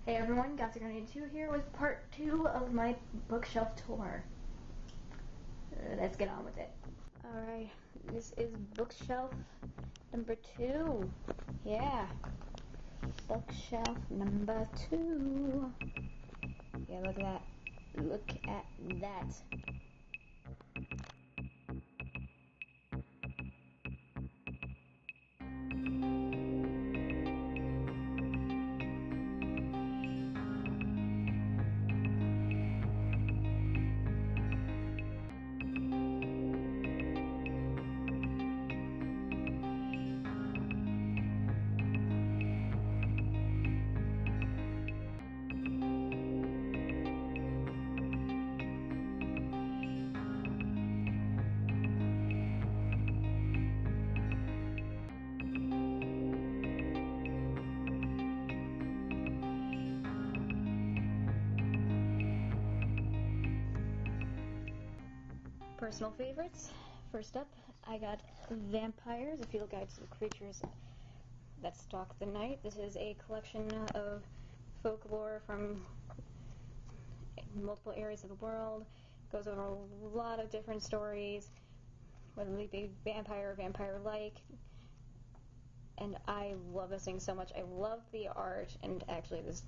Hey everyone, Gossip2 here with part 2 of my bookshelf tour. Let's get on with it. Alright, this is bookshelf number 2. Yeah. Bookshelf number 2. Yeah, look at that. Look at that. Personal favorites. First up, I got Vampires, a field guide to the creatures that stalk the night. This is a collection of folklore from multiple areas of the world. It goes over a lot of different stories, whether they be vampire or vampire-like. And I love this thing so much. I love the art, and actually this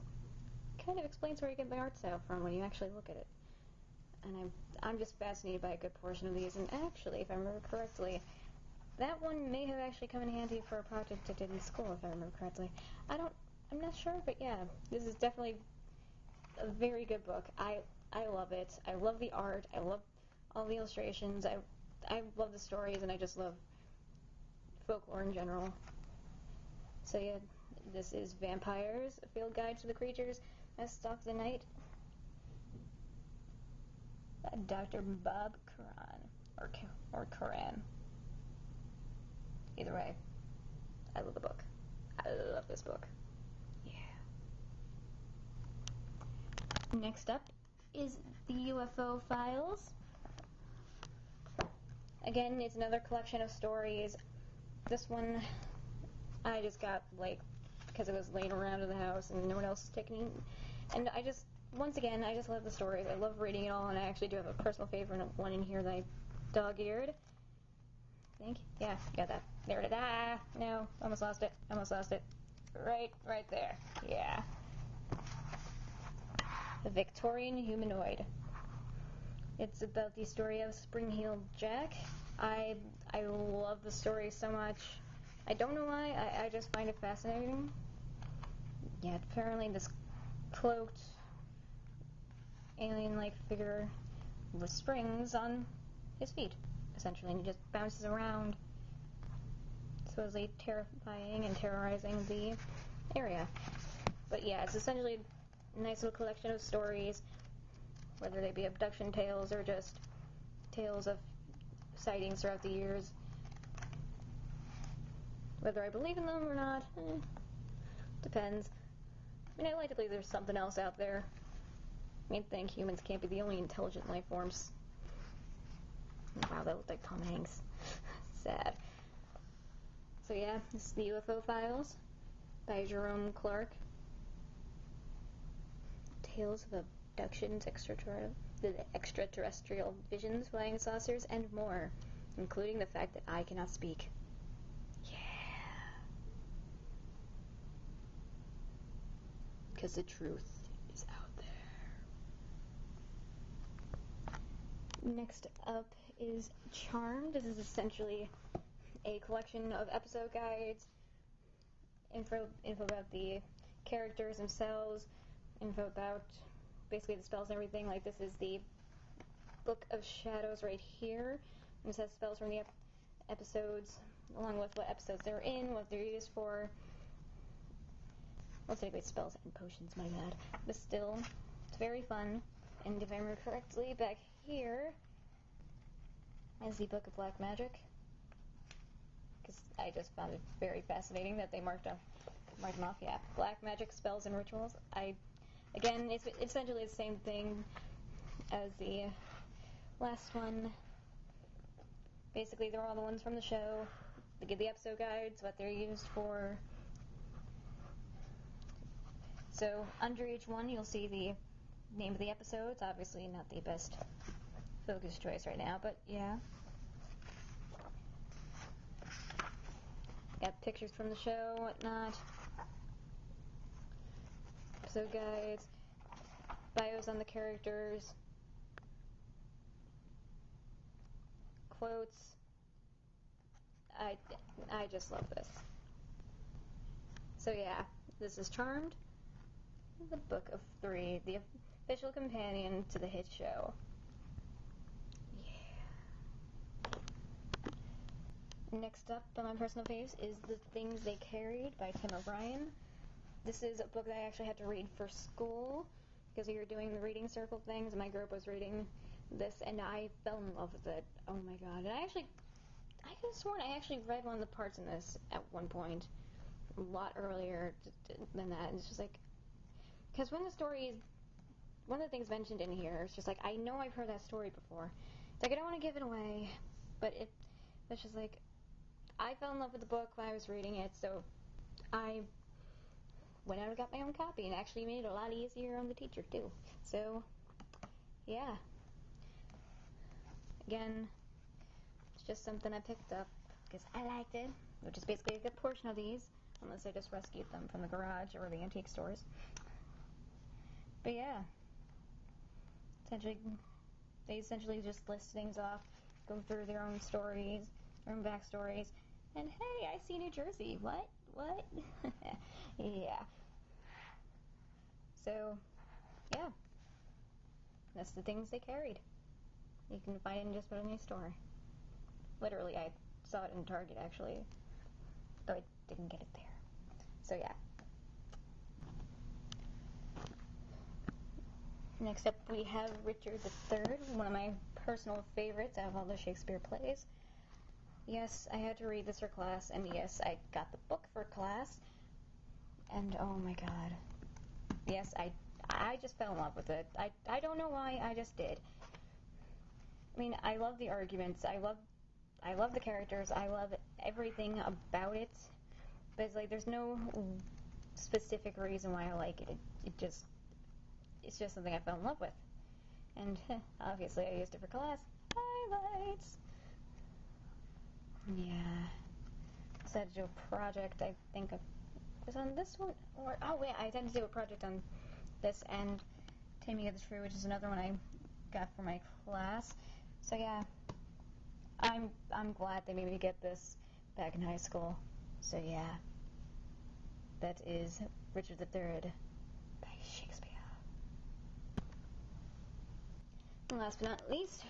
kind of explains where you get the art style from when you actually look at it. And I'm just fascinated by a good portion of these, and actually, if I remember correctly, that one may have actually come in handy for a project I did in school, if I remember correctly. I'm not sure, but yeah, this is definitely a very good book. I love it. I love the art. I love all the illustrations. I love the stories, and I just love folklore in general. So yeah, this is Vampires, a field guide to the creatures that stalk the night. Dr. Bob Curran, or Curran. Either way, I love the book. I love this book. Yeah. Next up is the UFO Files. Again, it's another collection of stories. This one I just got, because it was laying around in the house and no one else was taking it. And once again, I just love the stories. I love reading it all, and I actually do have a personal favorite one in here that I dog-eared. I think? Yeah, got that. There it is. Ah! No, almost lost it. Right there. Yeah. The Victorian Humanoid. It's about the story of Spring-Heeled Jack. I love the story so much. I don't know why, I just find it fascinating. Yeah, apparently this cloaked alien-like figure with springs on his feet, essentially, and he just bounces around, supposedly terrifying and terrorizing the area. But yeah, it's essentially a nice little collection of stories, whether they be abduction tales or just tales of sightings throughout the years. Whether I believe in them or not, depends. I mean, I like to believe there's something else out there. I mean, think humans can't be the only intelligent life forms. Wow, that looked like Tom Hanks. Sad. So yeah, this is the UFO Files by Jerome Clark. Tales of abductions, extraterrestrial visions, flying saucers, and more, including the fact that I cannot speak. Yeah. Because the truth is out there. Next up is Charmed. This is essentially a collection of episode guides, info about the characters themselves, info about basically the spells and everything. Like, this is the Book of Shadows right here. And this has spells from the episodes, along with what episodes they're in, what they're used for. Well, technically spells and potions, my bad. But still, it's very fun. And if I remember correctly, back here is the Book of Black Magic. Because I just found it very fascinating that they marked them off. Yeah, Black Magic spells and rituals. Again, it's essentially the same thing as the last one. Basically, they're all the ones from the show. They give the episode guides, what they're used for. So under each one, you'll see the name of the episode. It's obviously not the best focus choice right now, but yeah. Got pictures from the show, whatnot. Episode guides, bios on the characters, quotes. I just love this. So yeah, this is Charmed, the Book of Three, the official companion to the hit show. Yeah. Next up on my personal faves is The Things They Carried by Tim O'Brien. This is a book that I actually had to read for school because we were doing the reading circle things, and my group was reading this, and I fell in love with it. Oh my god. And I could have sworn I actually read one of the parts in this at one point, a lot earlier than that. And it's just like, because one of the things mentioned in here, it's just like, I know I've heard that story before. It's like, I don't want to give it away, but it's just like, I fell in love with the book when I was reading it, so I went out and got my own copy, and actually made it a lot easier on the teacher, too. So, yeah. Again, it's just something I picked up because I liked it, which is basically a good portion of these, unless I just rescued them from the garage or the antique stores. But yeah, they essentially just list things off, go through their own stories, their own backstories, and hey, I see New Jersey. What? Yeah. So, yeah. That's The Things They Carried. You can find it in just about any store. Literally, I saw it in Target, actually, though I didn't get it there. So, yeah. Next up, we have Richard III, one of my personal favorites out of all the Shakespeare plays. Yes, I had to read this for class, and yes, I got the book for class, and oh my god. Yes, I just fell in love with it. I don't know why, I just did. I mean, I love the arguments, I love the characters, I love everything about it, but it's like, there's no specific reason why I like it. It's just something I fell in love with. And obviously I used it for class. Highlights! Yeah. So I had to do a project, I think it was on this one, or, oh wait, I had to do a project on this and Taming of the Shrew, which is another one I got for my class. So yeah, I'm glad they made me get this back in high school. So yeah, that is Richard III by Shakespeare. And last but not least,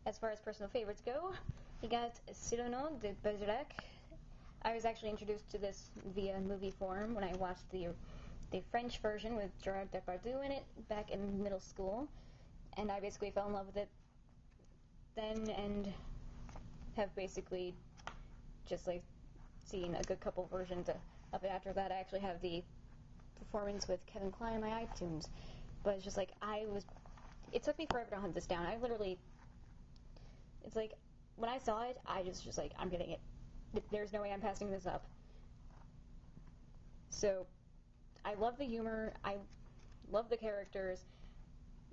as far as personal favorites go, you got Cyrano de Bergerac. I was actually introduced to this via movie form when I watched the French version with Gerard Depardieu in it back in middle school, and I basically fell in love with it then and have basically just like seen a good couple versions of it after that. I actually have the performance with Kevin Kline in my iTunes, but it's just like it took me forever to hunt this down. It's like, when I saw it, I just like, I'm getting it. There's no way I'm passing this up. So, I love the humor, I love the characters,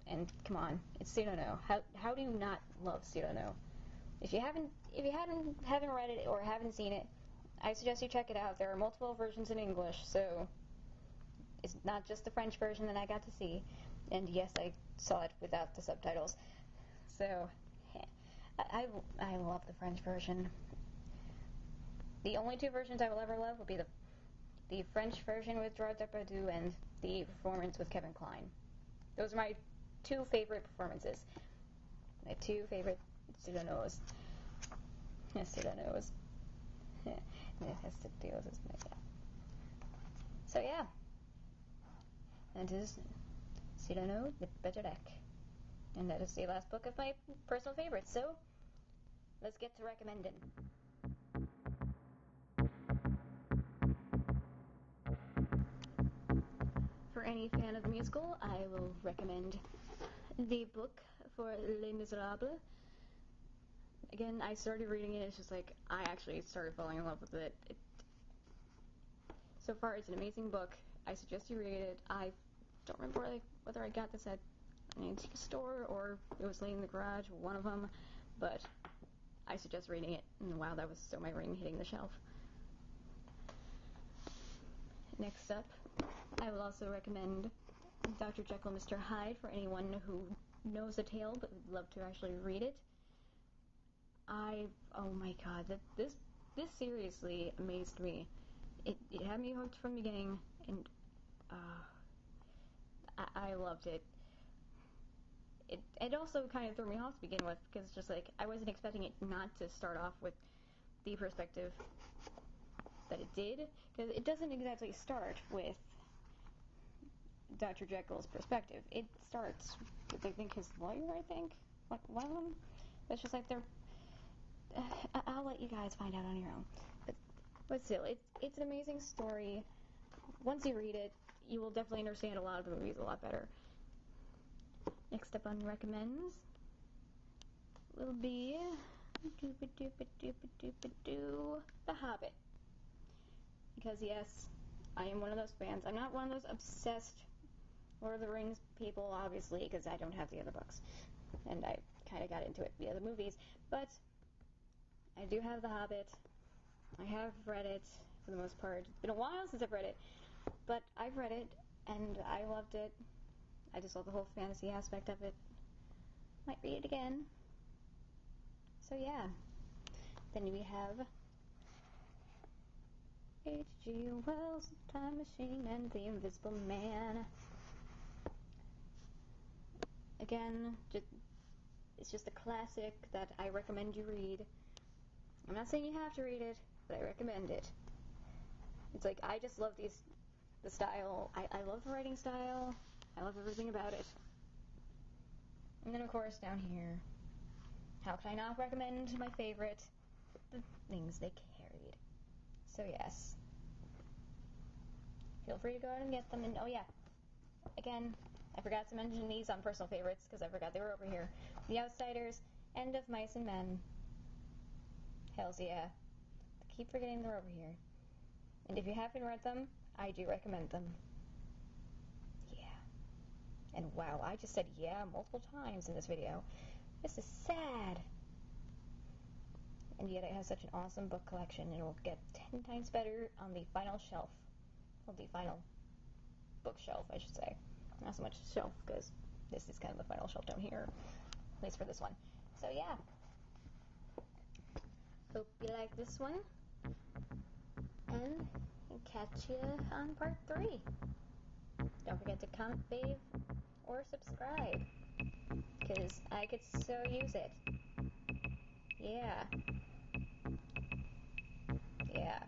and come on, it's Cyrano. How do you not love Cyrano? If you haven't read it or haven't seen it, I suggest you check it out. There are multiple versions in English, so it's not just the French version that I got to see. And yes, I saw it without the subtitles. So, I love the French version. The only two versions I will ever love will be the French version with Gerard Depardieu and the performance with Kevin Kline. Those are my two favorite performances. My two favorite Cyrano's. Cyrano's. So yeah. That is Cyrano de Bergerac. And that is the last book of my personal favorites. So, let's get to recommending. For any fan of the musical, I will recommend the book for Les Miserables. Again, I started reading it, it's just like, I actually started falling in love with it. So far, it's an amazing book. I suggest you read it. I don't remember whether I got this at an antique store or it was laying in the garage, one of them, but I suggest reading it. And wow, that was so my ring hitting the shelf. Next up, I will also recommend Dr. Jekyll and Mr. Hyde for anyone who knows the tale but would love to actually read it. Oh my god, this seriously amazed me. It had me hooked from the beginning, and I loved it. It also kind of threw me off to begin with, because just like, I wasn't expecting it not to start off with the perspective that it did, because it doesn't exactly start with Dr. Jekyll's perspective. It starts with, I think, his lawyer, like one of them. It's just like I'll let you guys find out on your own. But still, it's an amazing story. Once you read it, you will definitely understand a lot of the movies a lot better. Next up on recommends will be The Hobbit. Because yes, I am one of those fans. I'm not one of those obsessed Lord of the Rings people, obviously, because I don't have the other books. And I kind of got into it via the movies. But I do have The Hobbit. I have read it for the most part. It's been a while since I've read it. But I've read it, and I loved it. I just love the whole fantasy aspect of it. Might read it again. So yeah. Then we have H.G. Wells' Time Machine and The Invisible Man. Again, it's just a classic that I recommend you read. I'm not saying you have to read it, but I recommend it. It's like, I just love the style. I love the writing style. I love everything about it. And then, of course, down here, how can I not recommend my favorite, the things they carried. So yes, feel free to go out and get them. And oh yeah, again, I forgot to mention these on personal favorites because I forgot they were over here. The Outsiders, End of Mice and Men. Hells yeah. I keep forgetting they're over here. And if you haven't read them, I do recommend them. Yeah. And wow, I just said yeah multiple times in this video. This is sad. And yet it has such an awesome book collection, and it will get 10 times better on the final shelf. Well, the final bookshelf, I should say. Not so much shelf, because this is kind of the final shelf down here. At least for this one. So yeah. Hope you like this one. And catch you on part 3. Don't forget to comment, fave, or subscribe. Because I could so use it. Yeah. Yeah.